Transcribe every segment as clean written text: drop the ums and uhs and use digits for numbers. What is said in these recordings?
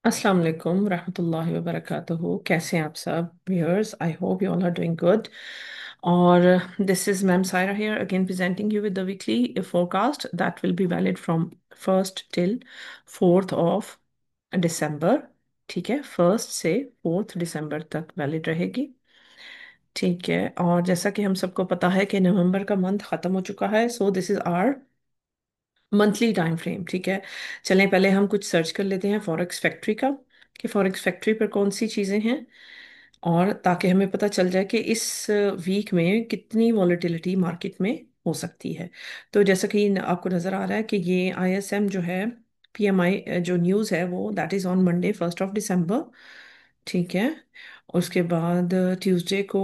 अस्सलाम वालेकुम रहमतुल्लाहि व बरकातुहू। कैसे हैं आप सब viewers? I hope you all are doing good. और this is ma'am Saira here again presenting you with the weekly forecast that will be valid from first till 4th of December. ठीक है, 1st से 4th दिसंबर तक valid रहेगी। ठीक है, और जैसा कि हम सबको पता है कि नवंबर का मंथ खत्म हो चुका है, so this is our monthly time frame. ठीक है, चलें पहले हम कुछ सर्च कर लेते हैं फॉरेक्स फैक्ट्री का, कि फॉरेक्स फैक्ट्री पर कौन सी चीज़ें हैं, और ताकि हमें पता चल जाए कि इस वीक में कितनी वॉलेटिलिटी मार्केट में हो सकती है। तो जैसा कि आपको नज़र आ रहा है कि ये आईएसएम जो है, पीएमआई जो न्यूज़ है वो that is on Monday 1st of December. ठीक है, उसके बाद ट्यूसडे को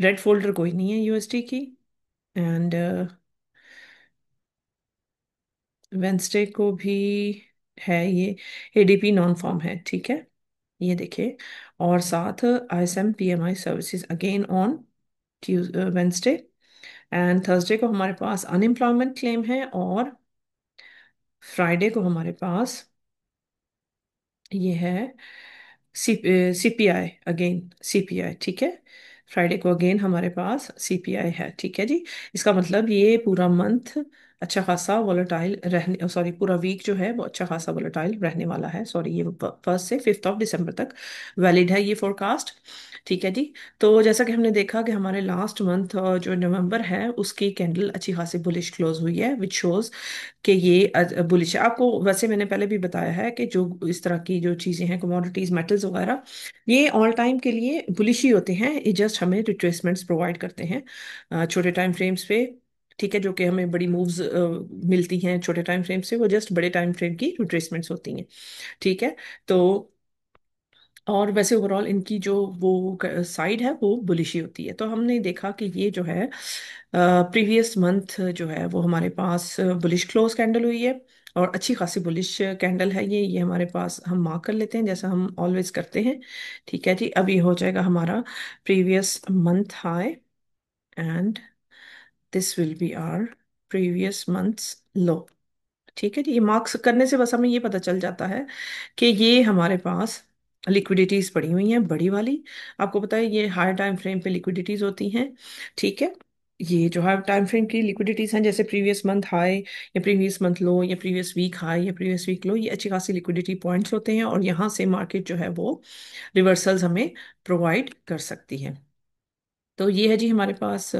रेड फोल्डर कोई नहीं है यूएसडी की, एंड वेंसडे को भी है ये, एडीपी नॉन फॉर्म है। ठीक है, ये देखिए। और साथ ISM PMI services again on Wednesday, and Thursday को हमारे पास अनएम्प्लॉयमेंट क्लेम है, और फ्राइडे को हमारे पास ये है सीपीआई, अगेन सीपीआई। ठीक है, फ्राइडे को अगेन हमारे पास सीपीआई है। ठीक है जी, इसका मतलब ये पूरा मंथ अच्छा खासा वोलेटाइल रहने, सॉरी पूरा वीक जो है वो अच्छा खासा वोलेटाइल रहने वाला है। सॉरी, ये 1st से 5th ऑफ दिसंबर तक वैलिड है ये फोरकास्ट। ठीक है जी। तो जैसा कि हमने देखा कि हमारे लास्ट मंथ जो नवंबर है उसकी कैंडल अच्छी खासी बुलिश क्लोज हुई है, विच शोज कि ये बुलिश है। आपको वैसे मैंने पहले भी बताया है कि जो इस तरह की जो चीज़ें हैं, कमोडिटीज मेटल्स वगैरह, ये ऑल टाइम के लिए बुलिश ही होते हैं। ये जस्ट हमें रिट्रेसमेंट्स प्रोवाइड करते हैं छोटे टाइम फ्रेम्स पे। ठीक है, जो कि हमें बड़ी मूव्स मिलती हैं छोटे टाइम फ्रेम से, वो जस्ट बड़े टाइम फ्रेम की रिट्रेसमेंट्स होती हैं। ठीक है, तो और वैसे ओवरऑल इनकी जो वो साइड है वो बुलिश ही होती है। तो हमने देखा कि ये जो है प्रीवियस मंथ जो है वो हमारे पास बुलिश क्लोज कैंडल हुई है, और अच्छी खासी बुलिश कैंडल है ये हमारे पास हम मार्क कर लेते हैं जैसा हम ऑलवेज करते हैं। ठीक है जी, अब ये हो जाएगा हमारा previous month high, and this will be our previous months low. ठीक है जी, ये मार्क्स करने से बस हमें ये पता चल जाता है कि ये हमारे पास लिक्विडिटीज पड़ी हुई हैं बड़ी वाली। आपको पता है ये हायर टाइम फ्रेम पे लिक्विडिटीज होती हैं। ठीक है, ये जो हायर टाइम फ्रेम की लिक्विडिटीज हैं, जैसे प्रीवियस मंथ हाई या प्रीवियस मंथ लो या प्रीवियस वीक हाई या प्रीवियस वीक लो, ये अच्छी खासी लिक्विडिटी पॉइंट्स होते हैं, और यहाँ से मार्केट जो है वो रिवर्सल्स हमें प्रोवाइड कर सकती है। तो ये है जी हमारे पास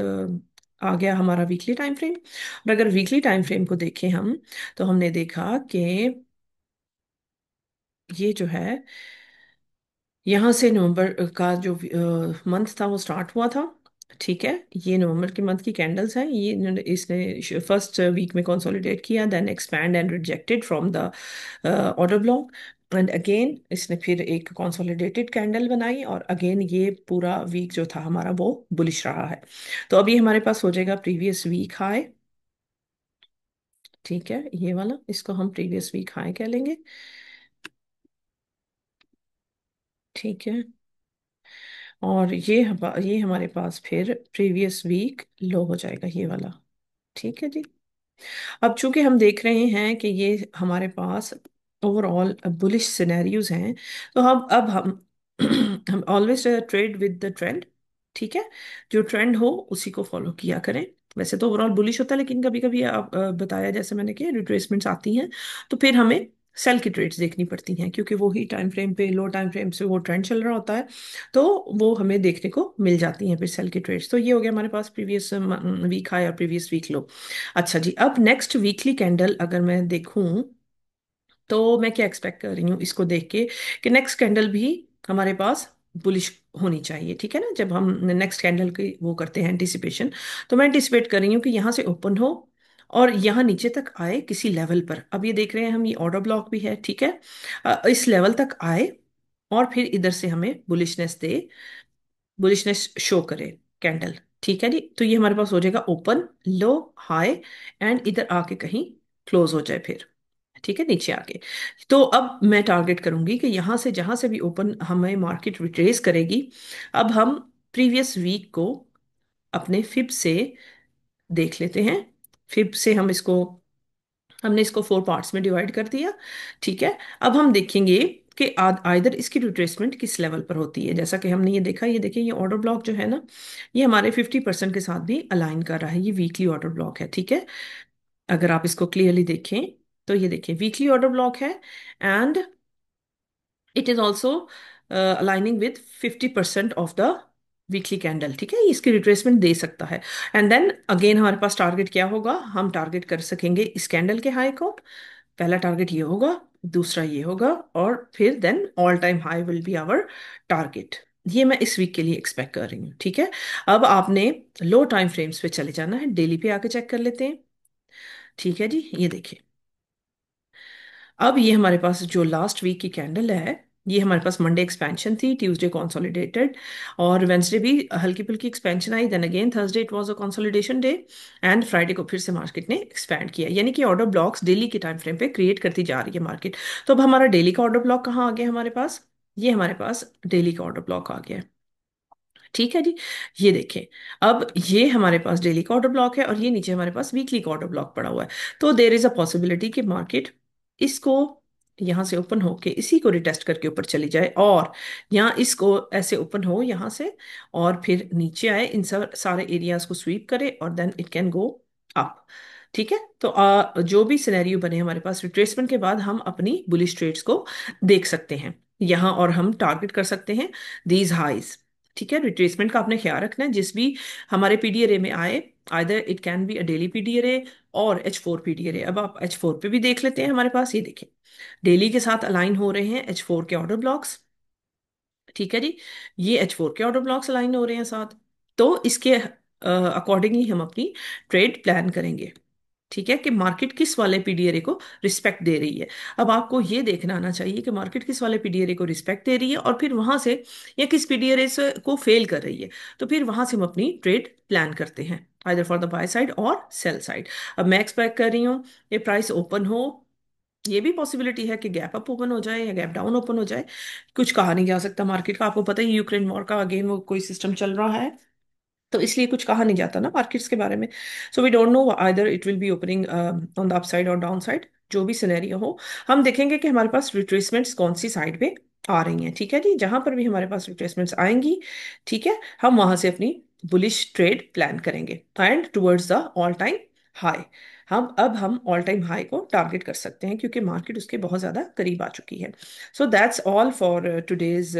आ गया हमारा वीकली टाइम फ्रेम। और अगर वीकली टाइम फ्रेम को देखें हम, तो हमने देखा कि ये जो है यहाँ से नवंबर का जो मंथ था वो स्टार्ट हुआ था। ठीक है, ये नवंबर के मंथ की कैंडल्स हैं। ये इसने फर्स्ट वीक में कंसोलिडेट किया, then expand and rejected from the order block, and again इसने फिर एक कंसोलिडेटेड कैंडल बनाई, और अगेन ये पूरा वीक जो था हमारा वो बुलिश रहा है। तो अभी हमारे पास हो जाएगा प्रीवियस वीक हाई। ठीक है, ये वाला इसको हम प्रीवियस वीक हाई कह लेंगे। ठीक है, और ये हमारे पास फिर प्रीवियस वीक लो हो जाएगा, ये वाला। ठीक है जी। अब चूंकि हम देख रहे हैं कि ये हमारे पास ओवरऑल बुलिश सिनेरियोज हैं, तो अब हम हम always trade with the trend. ठीक है, जो ट्रेंड हो उसी को फॉलो किया करें। वैसे तो ओवरऑल बुलिश होता है, लेकिन कभी कभी आप बताया जैसे मैंने कि रिट्रेसमेंट्स आती हैं, तो फिर हमें सेल की ट्रेड्स देखनी पड़ती हैं, क्योंकि वो ही टाइम फ्रेम पे, लो टाइम फ्रेम से वो ट्रेंड चल रहा होता है, तो वो हमें देखने को मिल जाती हैं फिर सेल की ट्रेड्स। तो ये हो गया हमारे पास प्रीवियस वीक हाई और प्रीवियस वीक लो। अच्छा जी, अब नेक्स्ट वीकली कैंडल अगर मैं देखूं, तो मैं क्या एक्सपेक्ट कर रही हूँ इसको देख के, कि नेक्स्ट कैंडल भी हमारे पास बुलिश होनी चाहिए। ठीक है ना, जब हम नेक्स्ट कैंडल की वो करते हैं एंटिसिपेशन, तो मैं एंटिसिपेट कर रही हूँ कि यहाँ से ओपन हो और यहाँ नीचे तक आए किसी लेवल पर। अब ये देख रहे हैं हम, ये ऑर्डर ब्लॉक भी है। ठीक है, इस लेवल तक आए, और फिर इधर से हमें बुलिशनेस दे, बुलिशनेस शो करे कैंडल। ठीक है जी, तो ये हमारे पास हो जाएगा ओपन, लो, हाई, एंड इधर आके कहीं क्लोज हो जाए फिर। ठीक है, नीचे आके। तो अब मैं टारगेट करूंगी कि यहां से जहां से भी ओपन हमें मार्केट रिट्रेस करेगी, अब हम प्रीवियस वीक को अपने फिब से देख लेते हैं। फिब से हम इसको हमने इसको 4 पार्ट्स में डिवाइड कर दिया। ठीक है, अब हम देखेंगे कि आइदर इसकी रिट्रेसमेंट किस लेवल पर होती है। जैसा कि हमने ये देखा, ये देखिए ये ऑर्डर ब्लॉक जो है ना, ये हमारे 50% के साथ भी अलाइन कर रहा है। ये वीकली ऑर्डर ब्लॉक है। ठीक है, अगर आप इसको क्लियरली देखें तो ये देखिए वीकली ऑर्डर ब्लॉक है, and it is also aligning with 50% of the weekly candle. ठीक है, ये इसकी रिट्रेसमेंट दे सकता है। एंड देन अगेन हमारे पास टारगेट क्या होगा, हम टारगेट कर सकेंगे इस कैंडल के हाई को। पहला टारगेट ये होगा, दूसरा ये होगा, और फिर then all time high will be our target. ये मैं इस वीक के लिए एक्सपेक्ट कर रही हूँ। ठीक है, अब आपने लो टाइम फ्रेम्स पे चले जाना है, डेली पे आके चेक कर लेते हैं। ठीक है जी, ये देखिए अब ये हमारे पास जो लास्ट वीक की कैंडल है, ये हमारे पास मंडे एक्सपेंशन थी, ट्यूसडे कंसोलिडेटेड, और वेंसडे भी हल्की फुल्की एक्सपेंशन आई। Then again Thursday it was a consolidation day, and Friday को फिर से मार्केट ने एक्सपैंड किया। यानी कि ऑर्डर ब्लॉक्स डेली के टाइम फ्रेम पे क्रिएट करती जा रही है मार्केट। तो अब हमारा डेली का ऑर्डर ब्लॉक कहाँ आ गया हमारे पास, ये हमारे पास डेली का ऑर्डर ब्लॉक आ गया। ठीक है जी, ये देखें अब ये हमारे पास डेली का ऑर्डर ब्लॉक है, और ये नीचे हमारे पास वीकली का ऑर्डर ब्लॉक पड़ा हुआ है। तो देर इज अ पॉसिबिलिटी कि मार्केट इसको यहां से ओपन होके इसी को रिटेस्ट करके ऊपर चली जाए, और यहाँ इसको ऐसे ओपन हो यहां से, और फिर नीचे आए, इन सब सारे एरियाज को स्वीप करे, और then it can go up. ठीक है, तो जो भी सिनेरियो बने हमारे पास रिट्रेसमेंट के बाद, हम अपनी बुलिश ट्रेड्स को देख सकते हैं यहाँ, और हम टारगेट कर सकते हैं दीज हाइज। ठीक है, रिट्रेसमेंट का आपने ख्याल रखना है, जिस भी हमारे पीडीआरए में आए, either it can be a daily PDRA और H4 पीडीआरए। अब आप H4 पे भी देख लेते हैं, हमारे पास ये देखें डेली के साथ अलाइन हो रहे हैं H4 के ऑर्डर ब्लॉक्स। ठीक है जी, ये H4 के ऑर्डर ब्लॉक्स अलाइन हो रहे हैं साथ, तो इसके अकॉर्डिंगली हम अपनी ट्रेड प्लान करेंगे। ठीक है, कि मार्केट किस वाले पीडीआरए को रिस्पेक्ट दे रही है। अब आपको ये देखना आना चाहिए कि मार्केट किस वाले पीडीआरए को रिस्पेक्ट दे रही है, और फिर वहां से या किस पीडीआरए से को फेल कर रही है, तो फिर वहां से हम अपनी ट्रेड प्लान करते हैं, either for the by side और सेल साइड। अब मैं एक्सपेक्ट कर रही हूँ ये प्राइस ओपन हो, ये भी पॉसिबिलिटी है कि गैप अप ओपन हो जाए या गैप डाउन ओपन हो जाए। कुछ कहा नहीं जा सकता मार्केट का, आपको पता ही यूक्रेन वॉर का अगेन वो कोई सिस्टम चल रहा है, तो इसलिए कुछ कहा नहीं जाता ना मार्केट्स के बारे में। So we don't know either it will be opening on the upside or down side. जो भी सिनेरियो हो, हम देखेंगे कि हमारे पास रिट्रेसमेंट्स कौन सी साइड पे आ रही हैं। ठीक है जी, जहां पर भी हमारे पास रिट्रेसमेंट्स आएंगी, ठीक है, हम वहां से अपनी बुलिश ट्रेड प्लान करेंगे, and towards the all time high. हम ऑल टाइम हाई को टारगेट कर सकते हैं, क्योंकि मार्केट उसके बहुत ज्यादा करीब आ चुकी है। So that's all for today's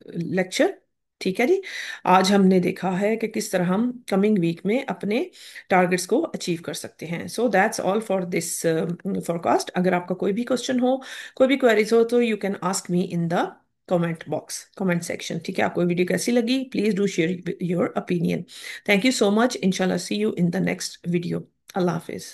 lecture. ठीक है जी, आज हमने देखा है कि किस तरह हम कमिंग वीक में अपने टारगेट्स को अचीव कर सकते हैं। So that's all for this forecast. अगर आपका कोई भी क्वेश्चन हो, कोई भी क्वेरीज हो, तो you can ask me in the comment box, comment section. ठीक है, आपको वीडियो कैसी लगी, please do share your opinion. Thank you so much, इंशाल्लाह see you in the next video. अल्लाह हाफिज।